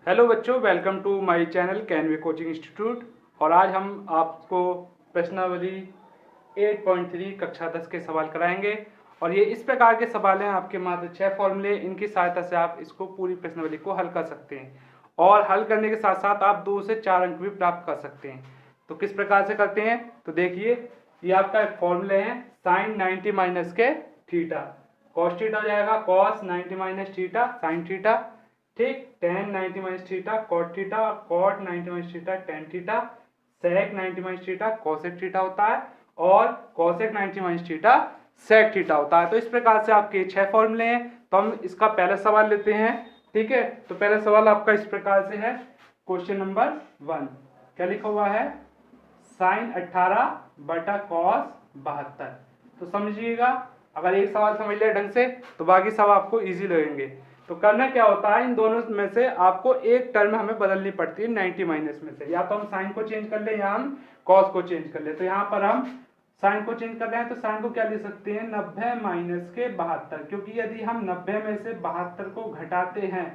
Hello बच्चों, welcome to my channel Canway coaching institute. और आज हम आपको प्रश्नावली 8.3 कक्षा 10 के सवाल कराएंगे। और ये इस प्रकार के सवाल हैं, आपके मात्र 6 फॉर्मूले, इनकी सहायता से आप इसको पूरी प्रश्नावली को हल कर सकते हैं। और हल करने के साथ साथ आप 2 से 4 अंक भी प्राप्त कर सकते हैं। तो किस प्रकार से करते हैं, तो देखिए, ये आपका फॉर्मूले हैं साइन 90 माइनस के थीटा। कॉस थीटा हो जाएगा cos 90 minus theta sine theta. ठीक, tan 90 minus theta cot theta, cot 90 minus theta tan theta, sec 90 minus theta cosec theta होता है, और cosec 90 minus theta sec theta होता है। तो इस प्रकार से आपके 6 फॉर्मूले हैं। तो हम इसका पहला सवाल लेते हैं। ठीक है, तो पहला सवाल आपका इस प्रकार से है। क्वेश्चन नंबर 1 क्या लिखा हुआ है, साइन 18 बटा कॉस 72। तो समझिएगा, अगर एक सवाल समझ लिया ढंग से तो बाकी सब आपको इजी लगेंगे। तो करना क्या होता है, इन दोनों में से आपको एक टर्म हमें बदलनी पड़ती है 90 माइनस में से। या तो हम साइन को चेंज कर ले या हम कॉस को चेंज कर ले। तो यहाँ पर हम साइन को चेंज कर रहे हैं, तो साइन को क्या ले सकते हैं, 90 माइनस के 72। क्योंकि यदि हम 90 में से 72 को घटाते हैं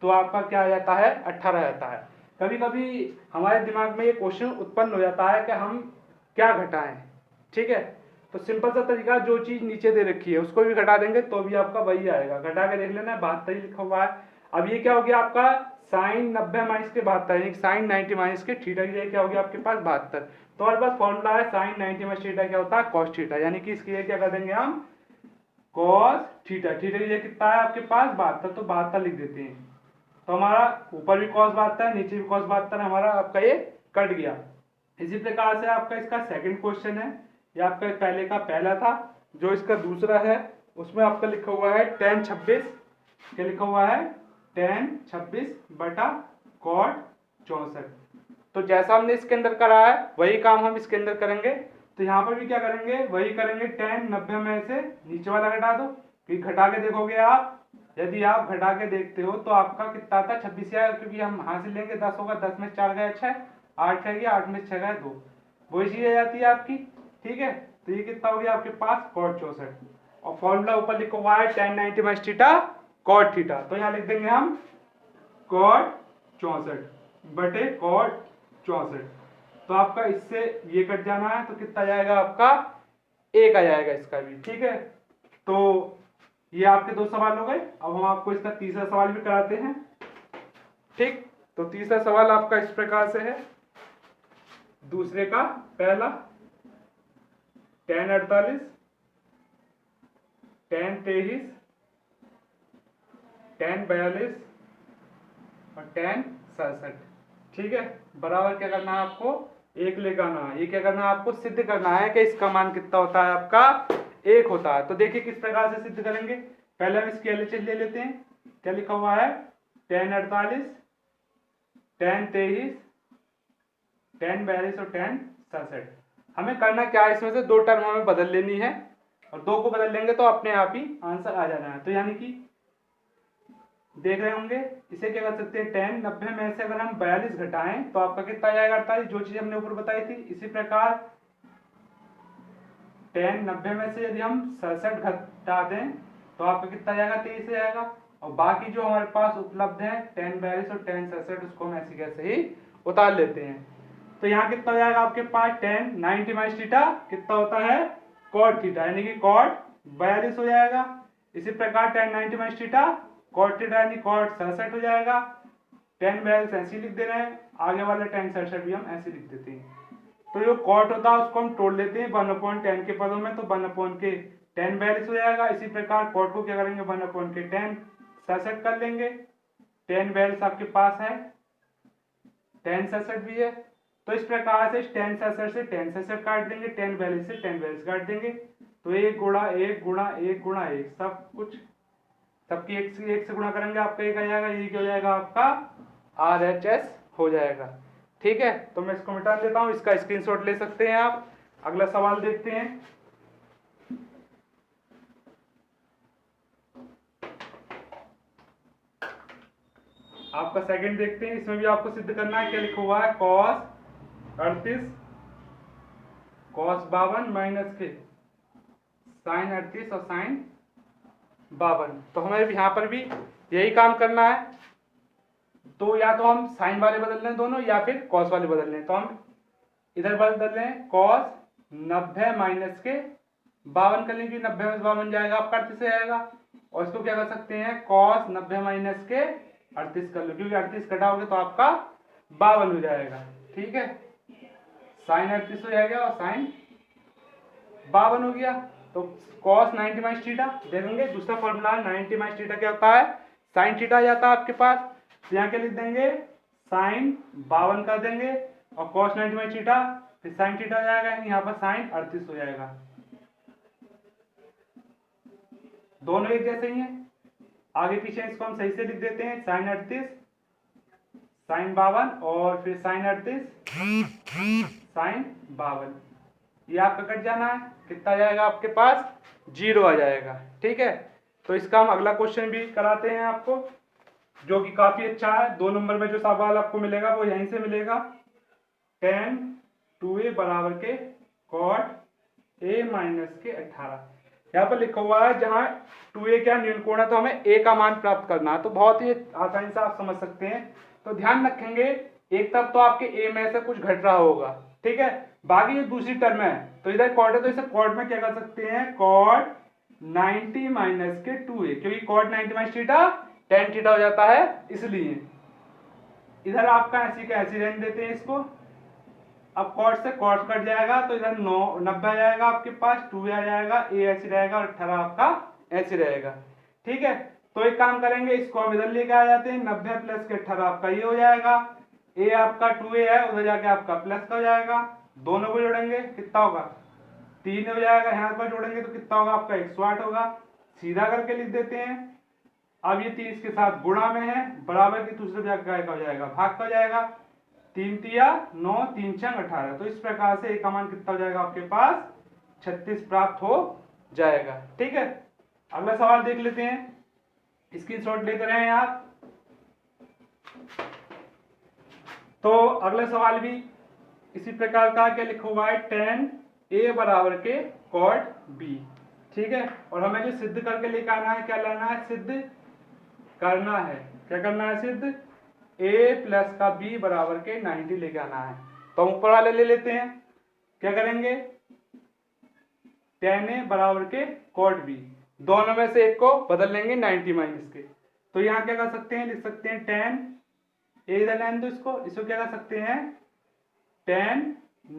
तो आपका क्या आ जाता है, 18 आता है। कभी कभी हमारे दिमाग में ये क्वेश्चन उत्पन्न हो जाता है कि हम क्या घटाएं। ठीक है, तो सिंपल सा तरीका, जो चीज नीचे दे रखी है उसको भी घटा देंगे तो भी आपका वही आएगा। घटा के देख लेना, 72 लिखा हुआ है। अब ये क्या हो गया आपका, साइन 90 माइनस के 72 यानी साइन 90 माइनस के थीटा की जगह क्या हो गया आपके पास 72। तो हमारे पास फॉर्मूला है साइन 90 माइनस थीटा क्या होता है, कॉस थीटा। यानी कि इसकी क्या कर देंगे हम, कॉस थीटा। थीटा की जगह कितना है आपके पास 72, तो 72 लिख देते हैं। तो हमारा ऊपर भी कॉस 72 नीचे भी कॉस 72, हमारा आपका ये कट गया। इसी प्रकार से आपका इसका सेकंड क्वेश्चन है। ये आपका पहले का पहला था, जो इसका दूसरा है उसमें आपका लिखा हुआ है tan 26। क्या लिखा हुआ है, tan 26 बटा कॉट 64। तो जैसा हमने इसके अंदर करा है वही काम हम इसके अंदर करेंगे। तो यहाँ पर भी क्या करेंगे, वही करेंगे। tan 90 में से नीचे वाला घटा दो, फिर घटा के देखोगे आप। यदि आप घटा के देखते हो तो आपका कितना आता है, 26 आएगा। क्योंकि हम हासिल लेंगे 10 होगा, 10 में 4 गया 6, 8 रह गया, 8 में 6 गया 2, वही चीज आ जाती है आपकी। ठीक है, तो ये कितना हो गया आपके पास, कॉट 64। और फॉर्मूला ऊपर लिखा हुआ है tan 90 minus theta cot theta. तो यहाँ लिख देंगे हम कॉट 64 बटे कॉट 64। तो आपका इससे ये कट जाना है, तो कितना जाएगा आपका, 1 आ जाएगा इसका भी। ठीक है, तो ये आपके 2 सवाल हो गए। अब हम आपको इसका तीसरा सवाल भी कराते हैं। ठीक, तो तीसरा सवाल आपका इस प्रकार से है। दूसरे का पहला, tan 48 tan 23 tan 42 और tan 67। ठीक है, बराबर क्या करना है आपको, 1 लेकर आना है। ये क्या करना है आपको, सिद्ध करना है कि इसका मान कितना होता है आपका, 1 होता है। तो देखिए किस प्रकार से सिद्ध करेंगे। पहले हम इसकी एलएचएस ले लेते हैं। क्या लिखा हुआ है, tan 48 tan 23 tan 42 और tan 67। हमें करना क्या है, इसमें से 2 टर्म हमें बदल लेनी है, और 2 को बदल लेंगे तो अपने आप ही आंसर आ जाना है। तो यानी कि देख रहे होंगे, इसे क्या कर सकते हैं, tan 90 में से अगर हम 42 घटाएं तो आपका कितना आ जाएगा, 48, जो चीज हमने ऊपर बताई थी। इसी प्रकार tan 90 में से यदि हम 67 घटा दें तो आपका कितना आ जाएगा, 23 आ जाएगा। और बाकी जो हमारे पास उपलब्ध है tan 42 और tan 67, उसको हम ऐसे कैसे ही उतार लेते हैं। तो यहाँ कितना हो जाएगा आपके पास, tan 90 माइनस थीटा कितना होता है, कॉट थीटा, यानी कि कॉट 42 हो जाएगा। इसी प्रकार tan 90 minus theta cot theta यानी कॉट 67 हो जाएगा। tan 42 ऐसे लिख दे रहे हैं, आगे वाला tan 67 भी हम ऐसे लिख देते हैं। तो जो कॉट होता है उसको हम तोड़ लेते हैं 1/10 के पदों में, तो 1 के tan 42 हो जाएगा। इसी प्रकार कॉट को क्या करेंगे, 1 के tan 67 कर लेंगे। tan 42 आपके पास है, tan 67 भी है। तो इस प्रकार से tan 67 से tan 67 काट देंगे, tan 42 से tan 42 काट देंगे। तो 1 गुणा 1 गुणा 1 गुणा 1, सब कुछ सबकी 1 से गुणा करेंगे, आपका 1 आ जाएगा। ये क्या हो जाएगा आपका, RHS हो जाएगा। ठीक है, तो मैं इसको मिटा देता हूं, इसका स्क्रीनशॉट ले सकते हैं आप। अगला सवाल देखते हैं। आपका सेकंड देखते हैं, इसमें भी आपको सिद्ध करना है। क्या लिखा हुआ है, cos 38 cos 52 माइनस के sin 38 और sin 52। तो हमें यहाँ पर भी यही काम करना है। तो या तो हम साइन वाले बदल लें दोनों या फिर कॉस वाले बदल लें। तो हम इधर बदल लें कॉस 90 माइनस के 52 कर लेंगे, 90 में 52 जाएगा आपका 38 आएगा। और इसको क्या कर सकते हैं, कॉस 90 माइनस के 38 कर लो, क्योंकि 38 घटाओगे तो आपका 52 हो जाएगा। ठीक है, साइन 38 हो जाएगा और साइन 52 हो गया। तो cos 90 माइनस थीटा देखेंगे, दूसरा फॉर्मूला 90 माइनस थीटा क्या होता है, साइन थीटा आ जाता है आपके पास। तो यहाँ क्या लिख देंगे, साइन 52 कर देंगे और cos 90 माइनस थीटा, फिर साइन थीटा आ जाएगा, यहाँ पर साइन 38 हो जाएगा। दोनों एक जैसे ही हैं, आगे पीछे इसको हम सही से लिख देते हैं, साइन 38 साइन 52 और फिर साइन 38 साइन 52, ये आपका कट जाना है, कितना जाएगा आपके पास, 0 आ जाएगा। ठीक है, तो इसका हम अगला क्वेश्चन भी कराते हैं आपको, जो कि काफी अच्छा है। 2 नंबर में जो सवाल आपको मिलेगा वो यहीं से मिलेगा। tan 2a बराबर के cot a माइनस के 18, यहाँ पर लिखा हुआ है जहाँ 2a क्या न्यून कोण है तो हमें a का मान प्राप्त करना है। तो बहुत ही आसानी से आप समझ सकते हैं। तो ध्यान रखेंगे, एक तरफ तो आपके a में से कुछ घट रहा होगा, ठीक है, बाकी जो दूसरी टर्म है तो इधर कॉट है, तो इसे कॉट में क्या कर सकते हैं, कॉट 90 माइनस के 2a, क्योंकि cot 90 minus theta tan theta हो जाता है, इसलिए इधर आपका ऐसी का ऐसी रहने देते हैं इसको। अब कॉट से कॉट कट जाएगा तो इधर 90 आ जाएगा आपके पास, 2a आ जाएगा, a ऐसे रहेगा और 18 आपका ऐसे रहेगा। ठीक है, तो एक काम करेंगे, इसको हम इधर लेके आ जाते हैं, 90 प्लस के 18 आपका ये हो जाएगा, a आपका 2a है, उधर जाके आपका प्लस का हो जाएगा, दोनों को जोड़ेंगे कितना होगा, 3 हो जाएगा, यहाँ पर जोड़ेंगे तो कितना होगा आपका 108 होगा, सीधा करके लिख देते हैं। अब ये 30 के साथ गुणा में है, बराबर की दूसरे जगह का हो जाएगा, भाग का हो जाएगा, 3 तिया 9, 3 छंग 18। तो इस प्रकार से एक का मान कितना हो जाएगा आपके पास, 36 प्राप्त हो जाएगा। ठीक है, अगला सवाल देख लेते हैं, स्क्रीनशॉट लेते रहे आप। तो अगला सवाल भी इसी प्रकार का, क्या लिखा हुआ है, tan a बराबर के cot b। ठीक है, और हमें जो सिद्ध करके लेकर आना है, क्या लाना है, सिद्ध करना है, क्या करना है, सिद्ध a प्लस का b बराबर के 90 लेके आना है। तो हम ऊपर वाले ले लेते हैं, क्या करेंगे, tan a बराबर के cot b, दोनों में से एक को बदल लेंगे 90 माइनस के। तो यहाँ क्या कर सकते हैं, लिख सकते हैं tan a, इधर लाइन दो इसको क्या कर सकते हैं, tan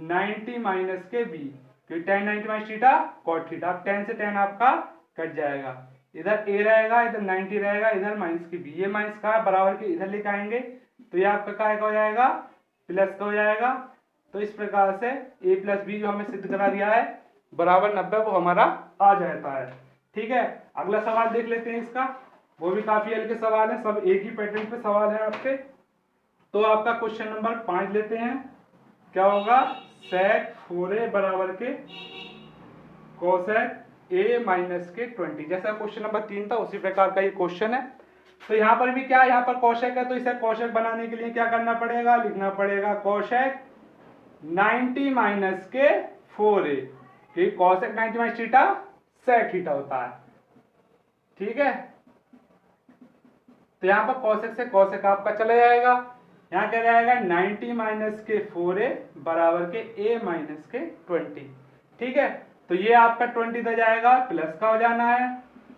90 माइनस के b, क्योंकि tan 90 minus theta cot theta, अब tan से tan आपका कट जाएगा, इधर a रहेगा, इधर 90 रहेगा, इधर माइनस की b, ये माइनस का बराबर के इधर लेकर आएंगे तो ये आपका क्या हो जाएगा, प्लस का हो जाएगा। तो इस प्रकार से a प्लस b जो हमें सिद्ध करा दिया है बराबर 90, वो हमारा आ जाता है। ठीक है, अगला सवाल देख लेते हैं इसका, वो भी काफी हल्के सवाल है, सब एक ही पैटर्न पे सवाल है आपके। तो आपका क्वेश्चन नंबर 5 लेते हैं, क्या होगा, sec 4a बराबर के cosec a माइनस के 20, जैसा क्वेश्चन नंबर 3 था उसी प्रकार का ये क्वेश्चन है। तो यहाँ पर भी क्या है, यहाँ पर कोशेक है, तो इसे कोशेक बनाने के लिए क्या करना पड़ेगा, लिखना पड़ेगा कोशेक 90 माइनस के 4a, क्योंकि cosec 90 minus theta sec theta होता है। ठीक है, तो यहाँ पर कोशेक से कोशेक आपका चला जाएगा, यहाँ क्या रहेगा, 90 माइनस के 4a बराबर के a माइनस के 20। ठीक है, तो ये आपका 20 इधर जाएगा, प्लस का हो जाना है,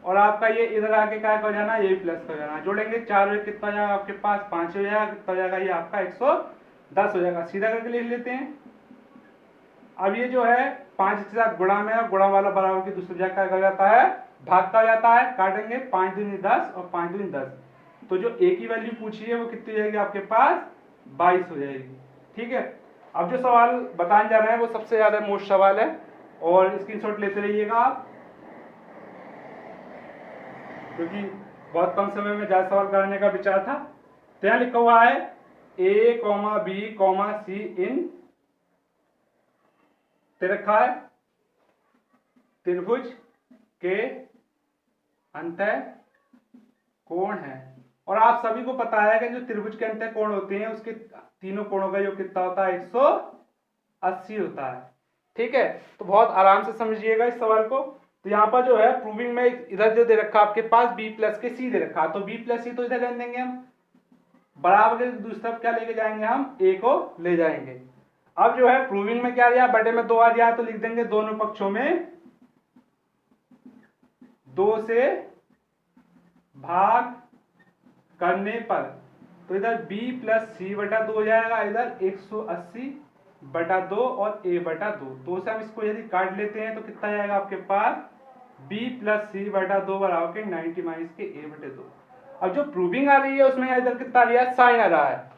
और आपका ये इधर आके क्या हो जाना है, ये प्लस का हो जाना है, जोड़ेंगे 4 में कितना हो जाएगा आपके पास, 5 हो जाएगा, कितना हो जाएगा, ये आपका 110 हो जाएगा, सीधा करके लिख लेते हैं। अब ये जो है 5 के साथ गुणा में है, गुणा वाला बराबर की दूसरी जगह क्या हो जाता है, भाग का हो जाता है, काटेंगे 5 दूनी 10 और 5 दूनी 10, तो जो a की वैल्यू पूछी है वो कितनी हो जाएगी आपके पास, 22 हो जाएगी। ठीक है, अब जो सवाल बताने जा रहे हैं वो सबसे ज्यादा मोस्ट सवाल है, और स्क्रीनशॉट लेते रहिएगा आप, क्योंकि बहुत कम समय में ज्यादा सवाल कराने का विचार था। तो यहाँ लिखा हुआ है a, b, c इन रखा है त्रिभुज के अंतः कोण है, और आप सभी को पता है कि जो त्रिभुज के अंतः कोण होते हैं उसके तीनों कोणों का योग कितना होता है, 180 होता है। ठीक है, तो बहुत आराम से समझिएगा इस सवाल को। तो यहाँ पर जो है प्रूविंग में इधर जो दे रखा आपके पास b प्लस के c दे रखा, तो b प्लस c तो इधर रहने देंगे हम, बराबर के दूसरी तरफ क्या लेके जाएंगे, हम a को ले जाएंगे। अब जो है प्रूविंग में क्या दिया, बटे में 2 आ दिया, तो लिख देंगे दोनों पक्षों में 2 से भाग करने पर, तो इधर b प्लस सी बटा 2 हो जाएगा, इधर 180 बटा 2 और a बटा 2। 2 से हम इसको यदि काट लेते हैं तो कितना जाएगा आपके पास, b प्लस सी बटा 2 बराबर के 90 माइनस के a बटे 2। अब जो प्रूविंग आ रही है उसमें इधर कितना आ रहा है, साइन आ रहा है,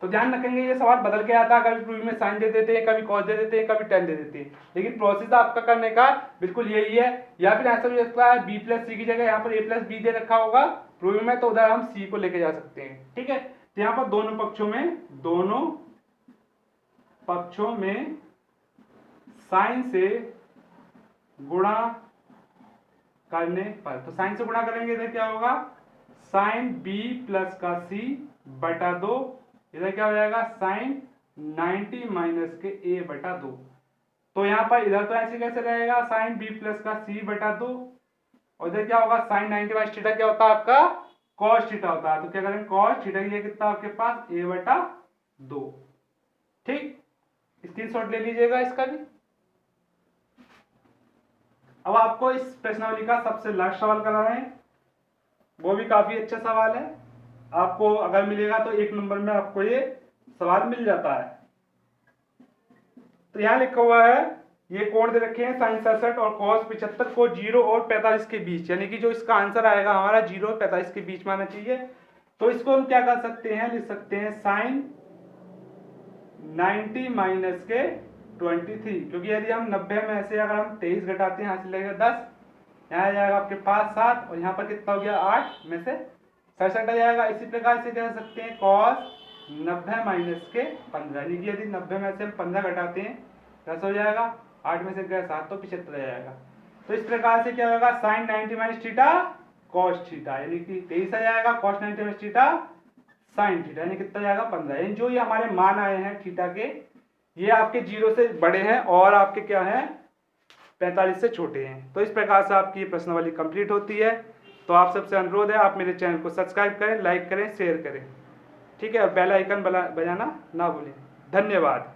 तो ध्यान रखेंगे ये सवाल बदल के आता है, कभी प्रूविंग में साइन दे देते हैं, कभी कॉस दे देते हैं, कभी टेन दे देते हैं, लेकिन प्रोसेस आपका करने का बिल्कुल यही है। या फिर ऐसा भी सकता है b प्लस सी की जगह यहाँ पर a प्लस बी दे रखा होगा प्रूविंग में, तो उधर हम c को लेके जा सकते हैं। ठीक है, तो यहाँ पर दोनों पक्षों में साइन से गुणा करने पर, तो साइन से गुणा करेंगे इधर क्या होगा, साइन b प्लस का c बटा 2, इधर क्या हो जाएगा साइन 90 माइनस के a बटा 2। तो यहाँ पर इधर तो ऐसे कैसे रहेगा, साइन b प्लस का c बटा 2, और इधर क्या होगा साइन 90 माइनस थीटा क्या होता है आपका, कॉस थीटा होता है, तो क्या करेंगे कॉस थीटा ये कितना आपके पास a बटा 2। ठीक, स्क्रीनशॉट ले लीजिएगा इसका भी। अब आपको इस प्रश्नावली का सबसे लास्ट सवाल करा रहे हैं, वो भी काफी अच्छा सवाल है, आपको अगर मिलेगा तो 1 नंबर में आपको ये सवाल मिल जाता है। तो यहाँ लिखा हुआ है, ये कोण दे रखे हैं साइन 67 और कॉस 75 को 0 और 45 के बीच, यानी कि जो इसका आंसर आएगा हमारा 0 और 45 के बीच में आना चाहिए। तो इसको हम क्या कर सकते हैं, लिख सकते हैं साइन 90 माइनस के 23, क्योंकि यदि हम 90 में से अगर हम 23 घटाते हैं यहाँ से लगेगा 10, यहाँ आ जाएगा आपके पास 7, और यहाँ पर कितना हो गया 8 में से 67 आ जाएगा। इसी प्रकार से कह सकते हैं कॉस 90 माइनस के 15, यानी कि यदि 90 में से हम 15 घटाते हैं 10 हो जाएगा, 8 में से गया 7 तो 75 आ जाएगा। तो इस प्रकार से क्या होगा sine 90 minus theta cos theta, यानी कि 23 आ जाएगा, cos 90 minus theta sine theta, यानी कितना जाएगा 15। यानी जो ये हमारे मान आए हैं थीटा के, ये आपके 0 से बड़े हैं और आपके क्या हैं 45 से छोटे हैं। तो इस प्रकार से आपकी ये प्रश्नावली कंप्लीट होती है। तो आप सबसे अनुरोध है आप मेरे चैनल को सब्सक्राइब करें, लाइक करें, शेयर करें, ठीक है, और बेल आइकन बजाना ना भूलें। धन्यवाद।